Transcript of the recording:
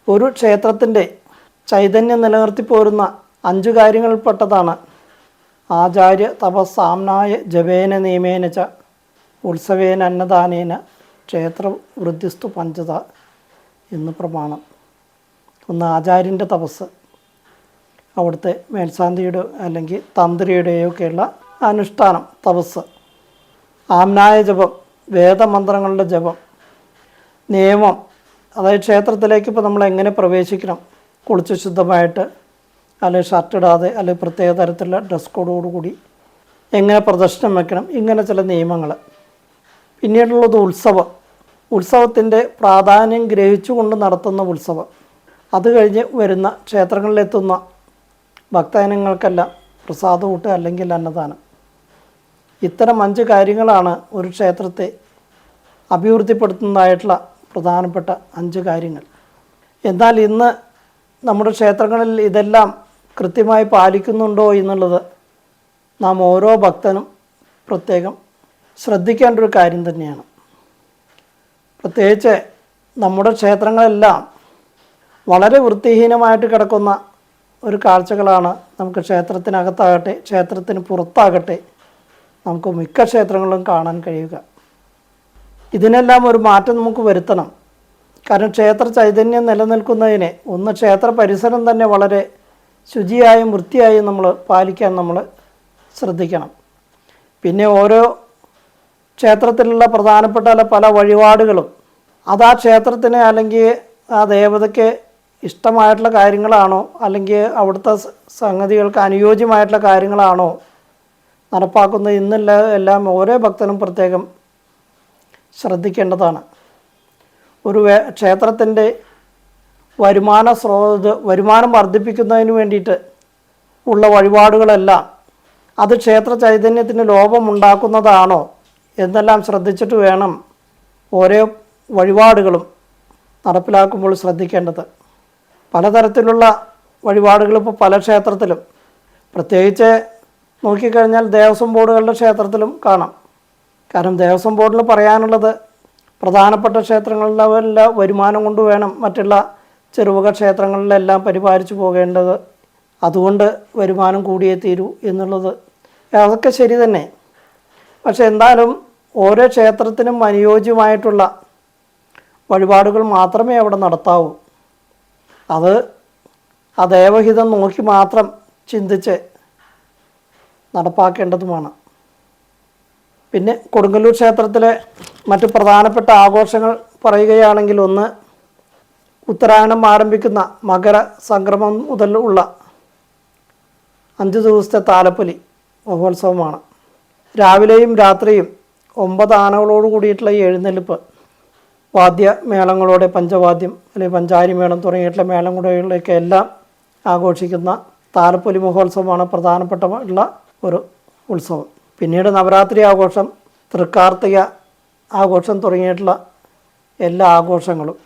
ഒരു ക്ഷേത്രത്തിൻ്റെ ചൈതന്യം നിലനിർത്തിപ്പോരുന്ന 5 കാര്യങ്ങളിൽപ്പെട്ടതാണ് ആചാര്യ തപസ്സാംനായ ജപേന നിയമേന ച ഉത്സവേന അന്നദാനേന ക്ഷേത്ര വൃദ്ധിസ്തു പഞ്ചത എന്ന് പ്രമാണം. ഒന്ന് ആചാര്യൻ്റെ തപസ്, അവിടുത്തെ മേൽശാന്തിയുടെ അല്ലെങ്കിൽ തന്ത്രിയുടെയൊക്കെയുള്ള അനുഷ്ഠാനം തപസ്. ആംനായ ജപം, വേദമന്ത്രങ്ങളുടെ ജപം. നിയമം, അതായത് ക്ഷേത്രത്തിലേക്ക് ഇപ്പോൾ നമ്മൾ എങ്ങനെ പ്രവേശിക്കണം, കുളിച്ച് ശുദ്ധമായിട്ട്, അല്ലെങ്കിൽ ഷർട്ട് ഇടാതെ, അല്ലെങ്കിൽ പ്രത്യേക തരത്തിലുള്ള ഡ്രസ് കോഡോടുകൂടി എങ്ങനെ പ്രദർശനം വയ്ക്കണം, ഇങ്ങനെ ചില നിയമങ്ങൾ. പിന്നീടുള്ളത് ഉത്സവം, ഉത്സവത്തിൻ്റെ പ്രാധാന്യം ഗ്രഹിച്ചുകൊണ്ട് നടത്തുന്ന ഉത്സവം. അത് കഴിഞ്ഞ് വരുന്ന ക്ഷേത്രങ്ങളിലെത്തുന്ന ഭക്തജനങ്ങൾക്കെല്ലാം പ്രസാദകൂട്ട് അല്ലെങ്കിൽ അന്നദാനം. ഇത്തരം 5 കാര്യങ്ങളാണ് ഒരു ക്ഷേത്രത്തെ അഭിവൃദ്ധിപ്പെടുത്തുന്നതായിട്ടുള്ള പ്രധാനപ്പെട്ട 5 കാര്യങ്ങൾ. എന്നാൽ ഇന്ന് നമ്മുടെ ക്ഷേത്രങ്ങളിൽ ഇതെല്ലാം കൃത്യമായി പാലിക്കുന്നുണ്ടോ എന്നുള്ളത് നാം ഓരോ ഭക്തനും പ്രത്യേകം ശ്രദ്ധിക്കേണ്ട ഒരു കാര്യം തന്നെയാണ്. പ്രത്യേകിച്ച് നമ്മുടെ ക്ഷേത്രങ്ങളെല്ലാം വളരെ വൃത്തിഹീനമായിട്ട് കിടക്കുന്ന ഒരു കാഴ്ചകളാണ് നമുക്ക് ക്ഷേത്രത്തിനകത്താകട്ടെ ക്ഷേത്രത്തിന് പുറത്താകട്ടെ നമുക്ക് മിക്ക ക്ഷേത്രങ്ങളിലും കാണാൻ കഴിയുക. ഇതിനെല്ലാം ഒരു മാറ്റം നമുക്ക് വരുത്തണം. കാരണം ക്ഷേത്ര ചൈതന്യം നിലനിൽക്കുന്നതിന് ഒന്ന് ക്ഷേത്ര പരിസരം തന്നെ വളരെ ശുചിയായും വൃത്തിയായും നമ്മൾ പാലിക്കാൻ നമ്മൾ ശ്രദ്ധിക്കണം. പിന്നെ ഓരോ ക്ഷേത്രത്തിലുള്ള പ്രധാനപ്പെട്ട പല വഴിപാടുകളും അത് ആ ക്ഷേത്രത്തിന് അല്ലെങ്കിൽ ആ ദേവതയ്ക്ക് ഇഷ്ടമായിട്ടുള്ള കാര്യങ്ങളാണോ അല്ലെങ്കിൽ അവിടുത്തെ സംഗതികൾക്ക് അനുയോജ്യമായിട്ടുള്ള കാര്യങ്ങളാണോ നടപ്പാക്കുന്നത് എന്നുള്ള എല്ലാം ഓരോ ഭക്തനും പ്രത്യേകം ശ്രദ്ധിക്കേണ്ടതാണ്. ഒരു ക്ഷേത്രത്തിൻ്റെ വരുമാനം വർദ്ധിപ്പിക്കുന്നതിന് വേണ്ടിയിട്ട് ഉള്ള വഴിപാടുകളെല്ലാം അത് ക്ഷേത്ര ചൈതന്യത്തിന് ലോപമുണ്ടാക്കുന്നതാണോ എന്നെല്ലാം ശ്രദ്ധിച്ചിട്ട് വേണം ഓരോ വഴിപാടുകളും നടപ്പിലാക്കുമ്പോൾ ശ്രദ്ധിക്കേണ്ടത്. പലതരത്തിലുള്ള വഴിപാടുകൾ ഇപ്പോൾ പല ക്ഷേത്രത്തിലും, പ്രത്യേകിച്ച് നോക്കിക്കഴിഞ്ഞാൽ ദേവസ്വം ബോർഡുകളുടെ ക്ഷേത്രത്തിലും കാണാം. കാരണം ദേവസ്വം ബോർഡിൽ പറയാനുള്ളത് പ്രധാനപ്പെട്ട ക്ഷേത്രങ്ങളിലെല്ലാം വരുമാനം കൊണ്ട് വേണം മറ്റുള്ള ചെറുവക ക്ഷേത്രങ്ങളിലെല്ലാം പരിപാലിച്ചു പോകേണ്ടത്, അതുകൊണ്ട് വരുമാനം കൂടിയേ തീരൂ എന്നുള്ളത് അതൊക്കെ ശരി തന്നെ. പക്ഷെ എന്തായാലും ഓരോ ക്ഷേത്രത്തിനും അനുയോജ്യമായിട്ടുള്ള വഴിപാടുകൾ മാത്രമേ അവിടെ നടത്താവൂ. അത് ആ ദേവഹിതം നോക്കി മാത്രം ചിന്തിച്ച് നടപ്പാക്കേണ്ടതുമാണ്. പിന്നെ കൊടുങ്ങല്ലൂർ ക്ഷേത്രത്തിലെ മറ്റ് പ്രധാനപ്പെട്ട ആഘോഷങ്ങൾ പറയുകയാണെങ്കിൽ ഒന്ന് ഉത്തരായണം ആരംഭിക്കുന്ന മകര സംക്രമം മുതൽ ഉള്ള 5 ദിവസത്തെ താലപ്പൊലി മഹോത്സവമാണ്. രാവിലെയും രാത്രിയും 9 ആനകളോട് കൂടിയിട്ടുള്ള ഈ എഴുന്നള്ളിപ്പ് വാദ്യമേളങ്ങളോടെ പഞ്ചവാദ്യം അല്ലെങ്കിൽ പഞ്ചാരി മേളം തുടങ്ങിയിട്ടുള്ള മേളങ്ങളുടെയൊക്കെ എല്ലാം ആഘോഷിക്കുന്ന താലപ്പൊലി മഹോത്സവമാണ് പ്രധാനപ്പെട്ട ഉള്ള ഒരു ഉത്സവം. പിന്നീട് നവരാത്രി ആഘോഷം, തൃക്കാർത്തിക ആഘോഷം തുടങ്ങിയിട്ടുള്ള എല്ലാ ആഘോഷങ്ങളും